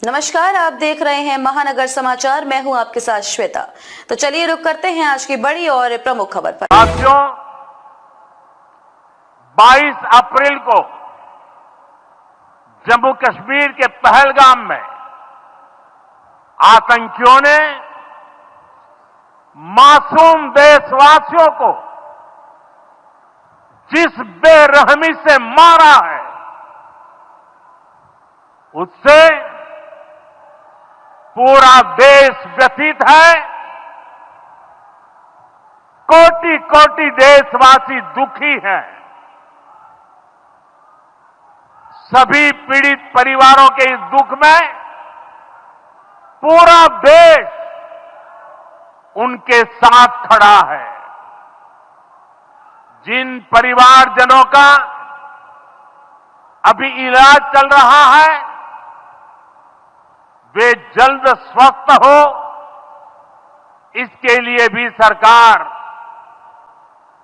नमस्कार, आप देख रहे हैं महानगर समाचार। मैं हूं आपके साथ श्वेता। तो चलिए रुक करते हैं आज की बड़ी और प्रमुख खबर पर। साथियों, 22 अप्रैल को जम्मू कश्मीर के पहलगाम में आतंकियों ने मासूम देशवासियों को जिस बेरहमी से मारा है, उससे पूरा देश व्यथित है। कोटि कोटि देशवासी दुखी हैं। सभी पीड़ित परिवारों के इस दुख में पूरा देश उनके साथ खड़ा है। जिन परिवारजनों का अभी इलाज चल रहा है, वे जल्द स्वस्थ हो, इसके लिए भी सरकार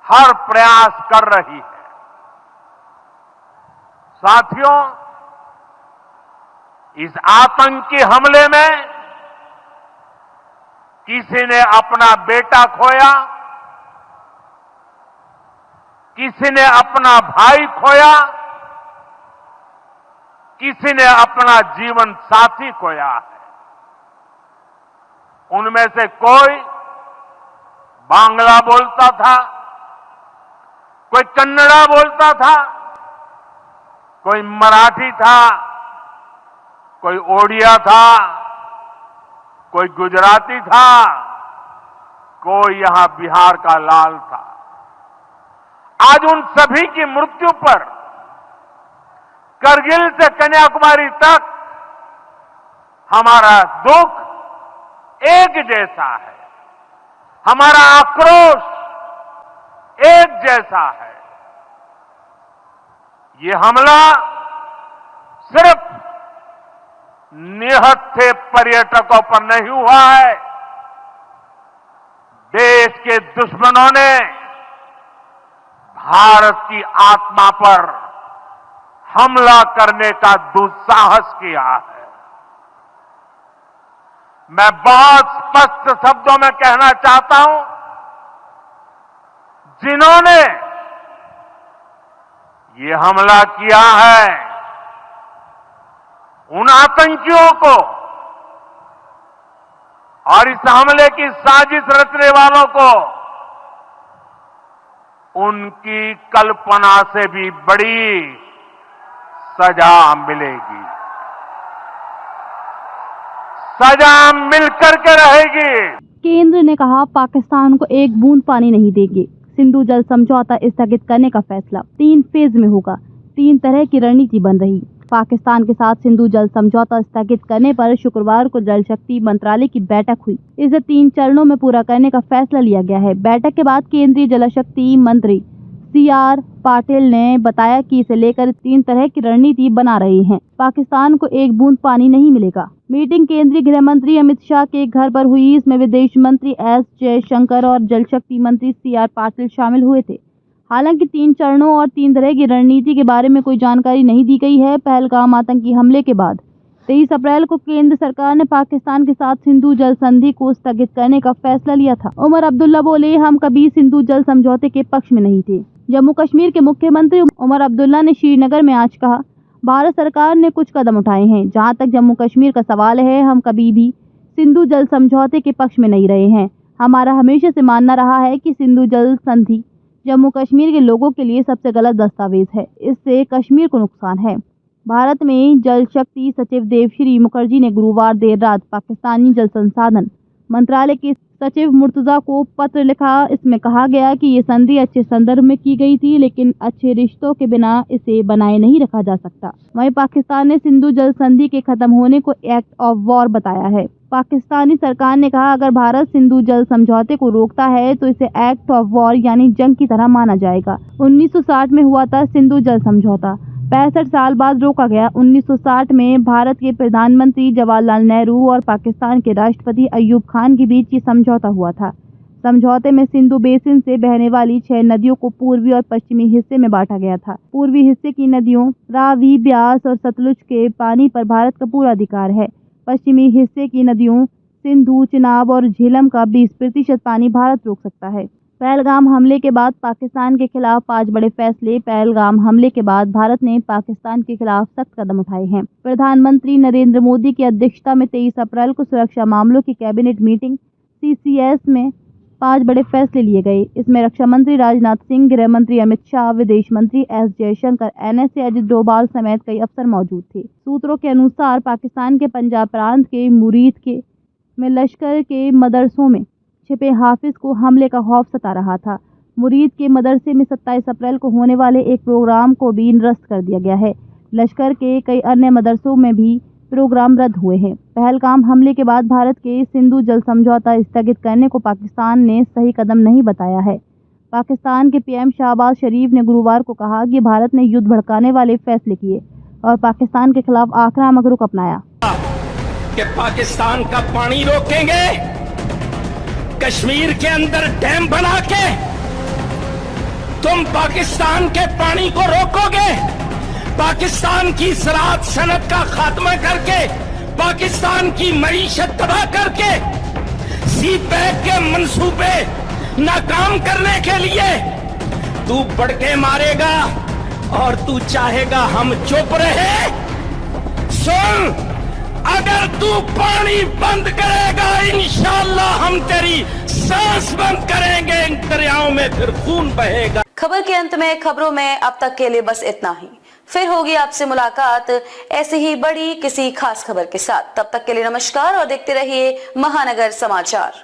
हर प्रयास कर रही है। साथियों, इस आतंकी हमले में किसी ने अपना बेटा खोया, किसी ने अपना भाई खोया, किसी ने अपना जीवन साथी खोया है। उनमें से कोई बांग्ला बोलता था, कोई कन्नड़ा बोलता था, कोई मराठी था, कोई ओडिया था, कोई गुजराती था, कोई यहां बिहार का लाल था। आज उन सभी की मृत्यु पर करगिल से कन्याकुमारी तक हमारा दुख एक जैसा है, हमारा आक्रोश एक जैसा है। ये हमला सिर्फ निहत्थे पर्यटकों पर नहीं हुआ है। देश के दुश्मनों ने भारत की आत्मा पर हमला करने का दुस्साहस किया है। मैं बहुत स्पष्ट शब्दों में कहना चाहता हूं, जिन्होंने ये हमला किया है, उन आतंकियों को और इस हमले की साजिश रचने वालों को उनकी कल्पना से भी बड़ी सजा मिलेगी। सजा मिलकर के रहेगी। केंद्र ने कहा, पाकिस्तान को एक बूंद पानी नहीं देंगे। सिंधु जल समझौता स्थगित करने का फैसला 3 फेज में होगा। 3 तरह की रणनीति बन रही। पाकिस्तान के साथ सिंधु जल समझौता स्थगित करने पर शुक्रवार को जल शक्ति मंत्रालय की बैठक हुई। इसे 3 चरणों में पूरा करने का फैसला लिया गया है। बैठक के बाद केंद्रीय जल शक्ति मंत्री CR पाटिल ने बताया कि इसे लेकर 3 तरह की रणनीति बना रहे हैं। पाकिस्तान को एक बूंद पानी नहीं मिलेगा। मीटिंग केंद्रीय गृह मंत्री अमित शाह के घर पर हुई। इसमें विदेश मंत्री S जयशंकर और जल शक्ति मंत्री CR पाटिल शामिल हुए थे। हालांकि 3 चरणों और 3 तरह की रणनीति के बारे में कोई जानकारी नहीं दी गई है। पहलगाम आतंकी हमले के बाद 23 अप्रैल को केंद्र सरकार ने पाकिस्तान के साथ सिंधु जल संधि को स्थगित करने का फैसला लिया था। उमर अब्दुल्ला बोले, हम कभी सिंधु जल समझौते के पक्ष में नहीं थे। जम्मू कश्मीर के मुख्यमंत्री उमर अब्दुल्ला ने श्रीनगर में आज कहा, भारत सरकार ने कुछ कदम उठाए हैं। जहां तक जम्मू कश्मीर का सवाल है, हम कभी भी सिंधु जल समझौते के पक्ष में नहीं रहे हैं। हमारा हमेशा से मानना रहा है कि सिंधु जल संधि जम्मू कश्मीर के लोगों के लिए सबसे गलत दस्तावेज है। इससे कश्मीर को नुकसान है। भारत में जल शक्ति सचिव देवश्री मुखर्जी ने गुरुवार देर रात पाकिस्तानी जल संसाधन मंत्रालय के सचिव मुर्तजा को पत्र लिखा। इसमें कहा गया कि ये संधि अच्छे संदर्भ में की गई थी, लेकिन अच्छे रिश्तों के बिना इसे बनाए नहीं रखा जा सकता। वहीं पाकिस्तान ने सिंधु जल संधि के खत्म होने को एक्ट ऑफ वॉर बताया है। पाकिस्तानी सरकार ने कहा, अगर भारत सिंधु जल समझौते को रोकता है तो इसे एक्ट ऑफ वॉर यानी जंग की तरह माना जाएगा। 1960 में हुआ था सिंधु जल समझौता। 65 साल बाद रोका गया। 1960 में भारत के प्रधानमंत्री जवाहरलाल नेहरू और पाकिस्तान के राष्ट्रपति अयूब खान के बीच ये समझौता हुआ था। समझौते में सिंधु बेसिन से बहने वाली 6 नदियों को पूर्वी और पश्चिमी हिस्से में बांटा गया था। पूर्वी हिस्से की नदियों रावी, ब्यास और सतलुज के पानी पर भारत का पूरा अधिकार है। पश्चिमी हिस्से की नदियों सिंधु, चिनाब और झेलम का 20% पानी भारत रोक सकता है। पहलगाम हमले के बाद पाकिस्तान के खिलाफ 5 बड़े फैसले। पहलगाम हमले के बाद भारत ने पाकिस्तान के खिलाफ सख्त कदम उठाए हैं। प्रधानमंत्री नरेंद्र मोदी की अध्यक्षता में 23 अप्रैल को सुरक्षा मामलों की कैबिनेट मीटिंग CCS में 5 बड़े फैसले लिए गए। इसमें रक्षा मंत्री राजनाथ सिंह, गृह मंत्री अमित शाह, विदेश मंत्री S जयशंकर, NSA अजित डोभाल समेत कई अफसर मौजूद थे। सूत्रों के अनुसार पाकिस्तान के पंजाब प्रांत के मुरीद में लश्कर के मदरसों में छिपे हाफिज को हमले का खौफ सता रहा था। मुरीद के मदरसे में 27 अप्रैल को होने वाले एक प्रोग्राम को भी निरस्त कर दिया गया है। लश्कर के कई अन्य मदरसों में भी प्रोग्राम रद्द हुए हैं। पहलगाम हमले के बाद भारत के सिंधु जल समझौता स्थगित करने को पाकिस्तान ने सही कदम नहीं बताया है। पाकिस्तान के PM शहबाज शरीफ ने गुरुवार को कहा कि भारत ने युद्ध भड़काने वाले फैसले किए और पाकिस्तान के खिलाफ आक्रामक रुख अपनाया। कि पाकिस्तान का पानी रोकेंगे, कश्मीर के अंदर डैम बना के तुम पाकिस्तान के पानी को रोकोगे, पाकिस्तान की ज़राअत सनत का खात्मा करके, पाकिस्तान की मईशत तबाह करके, CPEC के मंसूबे नाकाम करने के लिए तू पड़के मारेगा और तू चाहेगा हम चुप रहे। सुन, अगर तू पानी बंद करेगा इंशाअल्लाह हम तेरी सांस बंद करेंगे, इन दरियाओं में फिर खून बहेगा। खबर के अंत में खबरों में अब तक के लिए बस इतना ही। फिर होगी आपसे मुलाकात ऐसी ही बड़ी किसी खास खबर के साथ। तब तक के लिए नमस्कार और देखते रहिए महानगर समाचार।